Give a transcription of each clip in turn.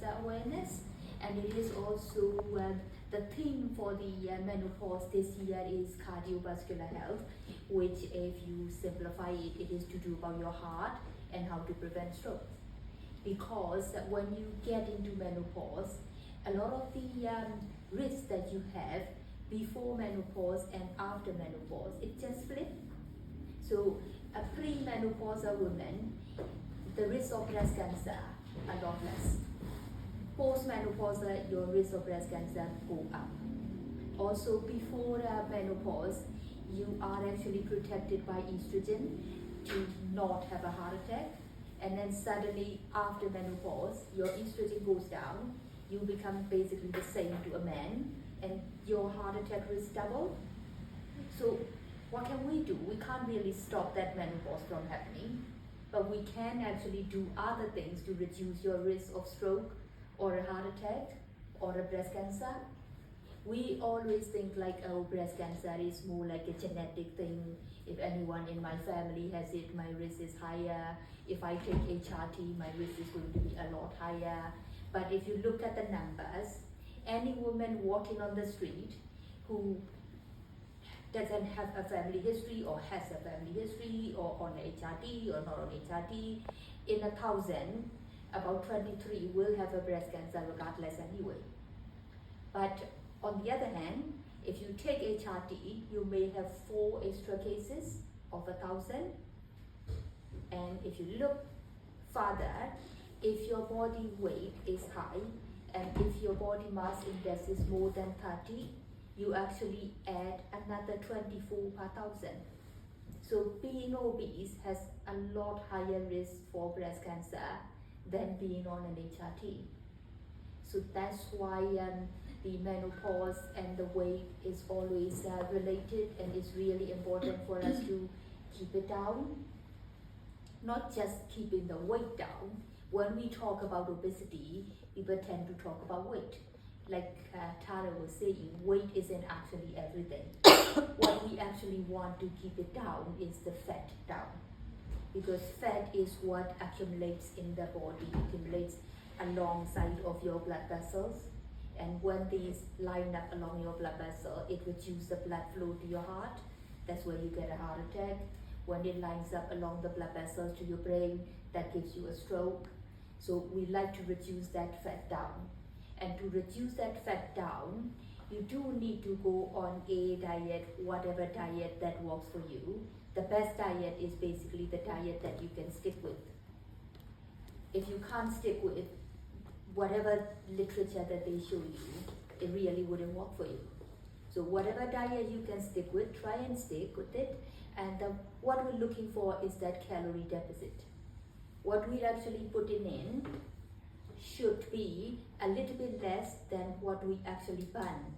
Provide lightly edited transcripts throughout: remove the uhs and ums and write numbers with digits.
cancer awareness, and it is also the theme for the menopause this year is cardiovascular health, which if you simplify it, it is to do about your heart and how to prevent stroke. Because when you get into menopause, a lot of the risks that you have before menopause and after menopause, it just flips. So a pre-menopausal woman, the risk of breast cancer a lot less. Post-menopausal, your risk of breast cancer go up. Also before menopause, you are actually protected by estrogen to not have a heart attack. And then suddenly after menopause, your estrogen goes down, you become basically the same to a man, and your heart attack risk double. So what can we do? We can't really stop that menopause from happening, but we can actually do other things to reduce your risk of stroke or a heart attack or a breast cancer. We always think like, oh, breast cancer is more like a genetic thing. If anyone in my family has it, my risk is higher. If I take HRT, my risk is going to be a lot higher. But if you look at the numbers, any woman walking on the street who doesn't have a family history or has a family history or on HRT or not on HRT, in 1,000, about 23 will have a breast cancer regardless anyway. But on the other hand, if you take HRT, you may have 4 extra cases of 1,000. And if you look further, if your body weight is high and if your body mass index is more than 30, you actually add another 24 per 1,000. So being obese has a lot higher risk for breast cancer than being on an HRT. So that's why the menopause and the weight is always related, and it's really important for us to keep it down. Not just keeping the weight down. When we talk about obesity, people tend to talk about weight. Like Tara was saying, weight isn't actually everything. What we actually want to keep it down is the fat down. Because fat is what accumulates in the body, accumulates alongside of your blood vessels. And when these line up along your blood vessel, it reduces the blood flow to your heart. That's where you get a heart attack. When it lines up along the blood vessels to your brain, that gives you a stroke. So we like to reduce that fat down. And to reduce that fat down, you do need to go on a diet, whatever diet that works for you. The best diet is basically the diet that you can stick with. If you can't stick with whatever literature that they show you, it really wouldn't work for you. So whatever diet you can stick with, try and stick with it. And what we're looking for is that calorie deficit. What we're actually putting in should be a little bit less than what we actually burn.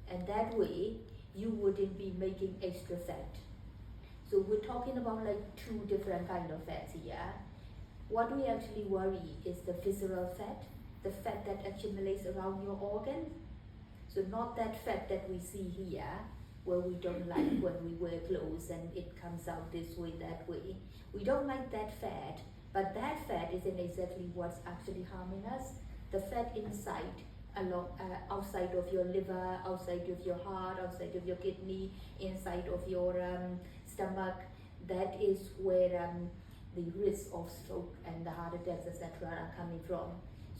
And that way, you wouldn't be making extra fat. So we're talking about like 2 different kind of fats here. What we actually worry is the visceral fat, the fat that accumulates around your organ. So not that fat that we see here, where we don't like when we wear clothes and it comes out this way, that way. We don't like that fat, but that fat isn't exactly what's actually harming us. The fat inside, outside of your liver, outside of your heart, outside of your kidney, inside of your stomach, that is where the risk of stroke and the heart attacks, etc. are coming from.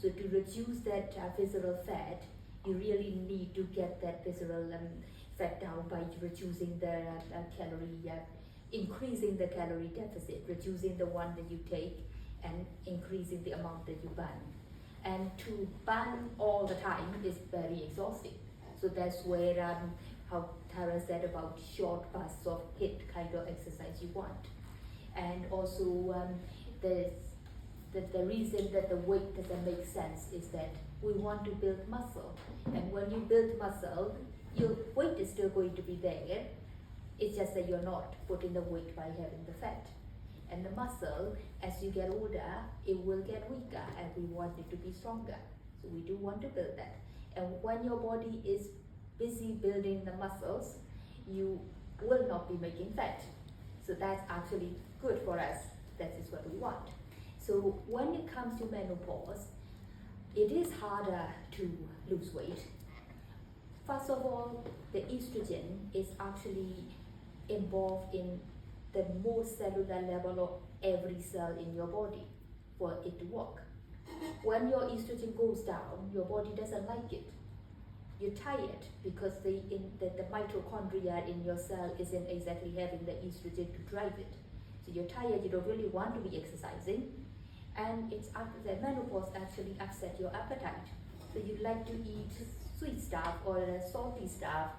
So to reduce that visceral fat, you really need to get that visceral fat down by reducing the increasing the calorie deficit, reducing the one that you take and increasing the amount that you burn. And to burn all the time is very exhausting. So that's where how Tara said about short bursts of HIIT kind of exercise you want. And also the reason that the weight doesn't make sense is that we want to build muscle. And when you build muscle, your weight is still going to be there. It's just that you're not putting the weight by having the fat. And the muscle, as you get older, it will get weaker, and we want it to be stronger. So we do want to build that. And when your body is busy building the muscles, you will not be making fat. So that's actually good for us. That is what we want. So when it comes to menopause, it is harder to lose weight. First of all, the estrogen is actually involved in the most cellular level of every cell in your body for it to work. When your estrogen goes down, your body doesn't like it. You're tired because the mitochondria in your cell isn't exactly having the estrogen to drive it. So you're tired, you don't really want to be exercising, and it's after the menopause actually upset your appetite. So you'd like to eat sweet stuff or salty stuff,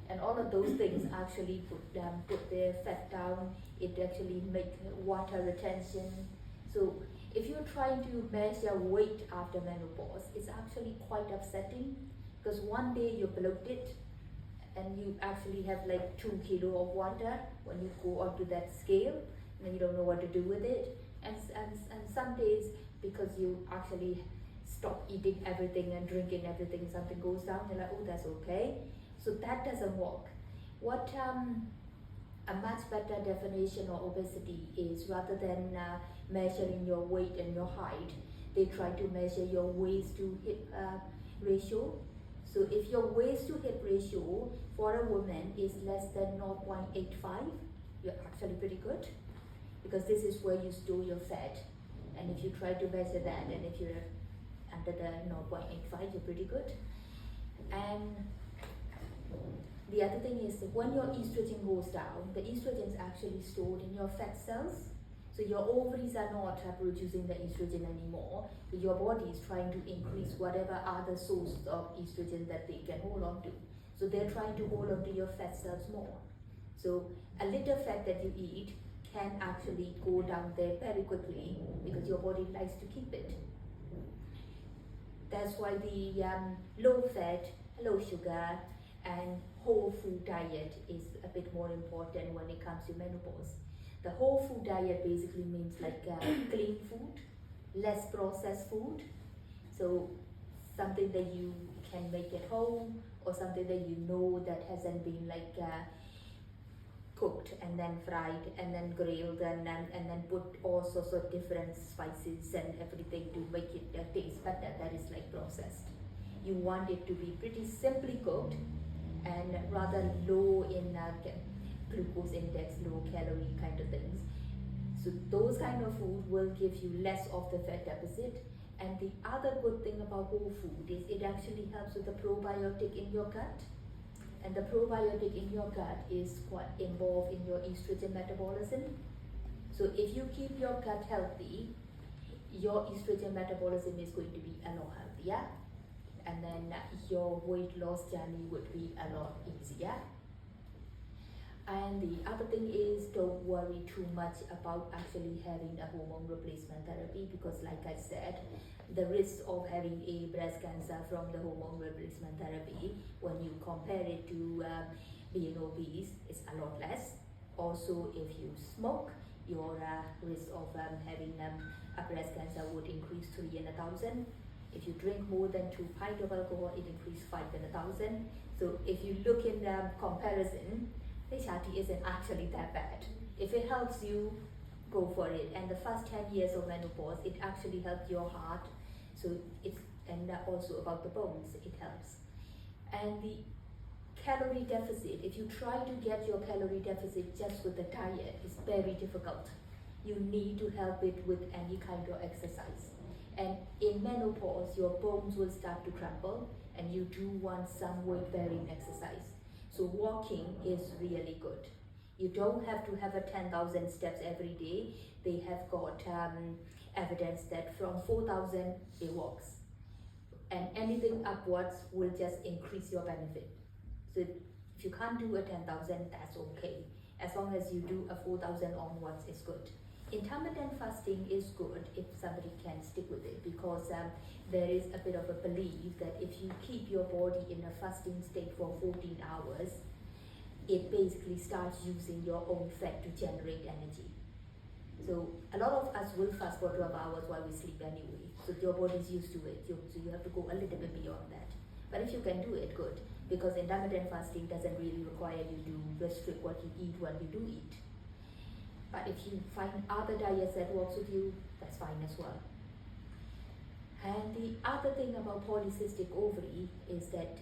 and all of those things actually put the fat down. It actually make water retention. So if you're trying to measure weight after menopause, it's actually quite upsetting, because one day you're bloated and you actually have like 2 kilos of water when you go onto that scale, and you don't know what to do with it. And some days, because you actually stop eating everything and drinking everything, something goes down, you're like, oh, that's okay. So that doesn't work. What a much better definition of obesity is, rather than measuring your weight and your height, they try to measure your waist to hip ratio. So if your waist to hip ratio for a woman is less than 0.85, you're actually pretty good, because this is where you store your fat. And if you try to measure that, and if you're under the 0.85, you're pretty good. And the other thing is that when your estrogen goes down, the estrogen is actually stored in your fat cells. So your ovaries are not producing the estrogen anymore. So your body is trying to increase whatever other source of estrogen that they can hold on to. So they're trying to hold on to your fat cells more. So a little fat that you eat can actually go down there very quickly, because your body likes to keep it. That's why the low fat, low sugar, and whole food diet is a bit more important when it comes to menopause. The whole food diet basically means like clean food, less processed food. So something that you can make at home, or something that you know that hasn't been like cooked and then fried and then grilled and then put all sorts of different spices and everything to make it taste better. That is like processed. You want it to be pretty simply cooked and rather low in glucose index, low calorie kind of things. So those kind of food will give you less of the fat deficit. And the other good thing about whole food is it actually helps with the probiotic in your gut. And the probiotic in your gut is quite involved in your estrogen metabolism. So if you keep your gut healthy, your estrogen metabolism is going to be a lot healthier, and then your weight loss journey would be a lot easier. And the other thing is, don't worry too much about actually having a hormone replacement therapy, because like I said, the risk of having a breast cancer from the hormone replacement therapy, when you compare it to being obese, is a lot less. Also, if you smoke, your risk of having a breast cancer would increase 3 in 1,000. If you drink more than 2 pints of alcohol, it increases 5 in 1,000. So if you look in comparison, HRT isn't actually that bad. If it helps you, go for it. And the first 10 years of menopause, it actually helps your heart. So it's, and also about the bones, it helps. And the calorie deficit, if you try to get your calorie deficit just with the diet, it's very difficult. You need to help it with any kind of exercise. And in menopause, your bones will start to crumble, and you do want some weight-bearing exercise. So walking is really good. You don't have to have a 10,000 steps every day. They have got evidence that from 4,000 it works. And anything upwards will just increase your benefit. So if you can't do a 10,000, that's okay. As long as you do a 4,000 onwards, it's good. Intermittent fasting is good if somebody can stick with it, because there is a bit of a belief that if you keep your body in a fasting state for 14 hours, it basically starts using your own fat to generate energy. So a lot of us will fast for 12 hours while we sleep anyway. So your body's used to it. So you have to go a little bit beyond that. But if you can do it, good. Because intermittent fasting doesn't really require you to restrict what you eat when you do eat. But if you find other diets that works with you, that's fine as well. And the other thing about polycystic ovary is that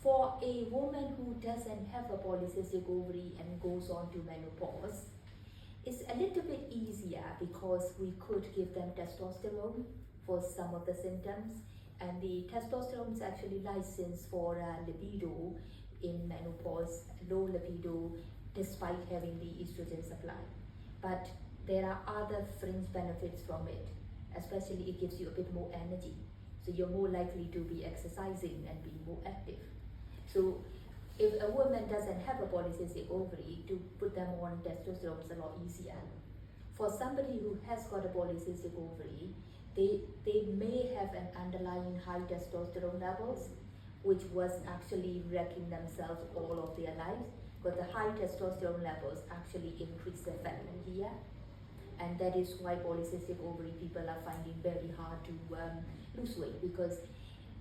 for a woman who doesn't have a polycystic ovary and goes on to menopause, it's a little bit easier because we could give them testosterone for some of the symptoms, and the testosterone is actually licensed for libido in menopause, low libido, despite having the estrogen supply. But there are other fringe benefits from it, especially it gives you a bit more energy. So you're more likely to be exercising and being more active. So if a woman doesn't have a polycystic ovary, to put them on testosterone is a lot easier. For somebody who has got a polycystic ovary, they may have an underlying high testosterone levels, which was actually wrecking themselves all of their lives, because the high testosterone levels actually increase their fat here. And that is why polycystic ovary people are finding very hard to lose weight, because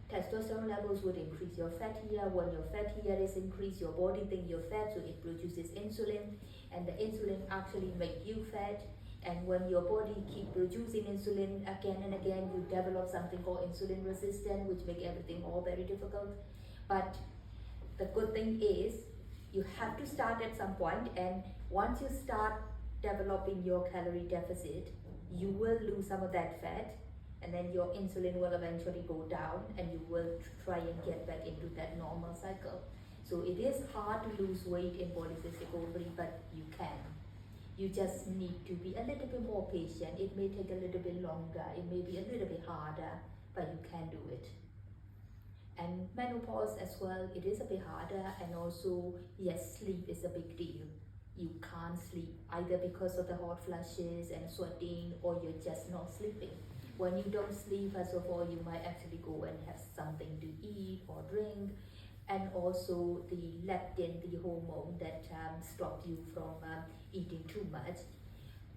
testosterone levels would increase your fat here. When your fat here is increased, your body thinks you're fat, so it produces insulin, and the insulin actually makes you fat. And when your body keeps producing insulin again and again, you develop something called insulin resistance, which makes everything all very difficult. But the good thing is, you have to start at some point, and once you start developing your calorie deficit, you will lose some of that fat, and then your insulin will eventually go down, and you will try and get back into that normal cycle. So it is hard to lose weight in polycystic ovary, but you can. You just need to be a little bit more patient. It may take a little bit longer, it may be a little bit harder, but you can do it. And menopause as well, it is a bit harder, and also, yes, sleep is a big deal. You can't sleep either because of the hot flushes and sweating, or you're just not sleeping. When you don't sleep, first of all, you might actually go and have something to eat or drink, and also the leptin, the hormone that stops you from eating too much,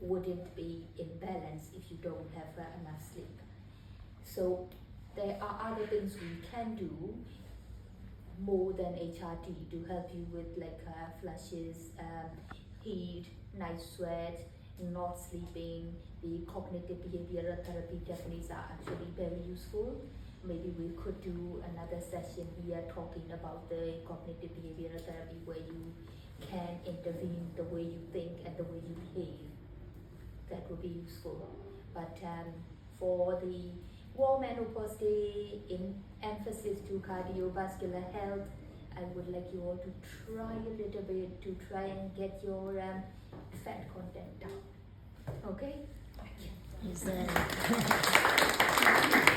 wouldn't be in balance if you don't have enough sleep. So there are other things we can do more than HRT to help you with like flushes, heat, night sweat, not sleeping. The cognitive behavioral therapy techniques are actually very useful. Maybe we could do another session here talking about the cognitive behavioral therapy, where you can intervene the way you think and the way you behave. That would be useful. But for the World Menopause Day, in emphasis to cardiovascular health, I would like you all to try a little bit to try and get your fat content down. Okay? Thank you.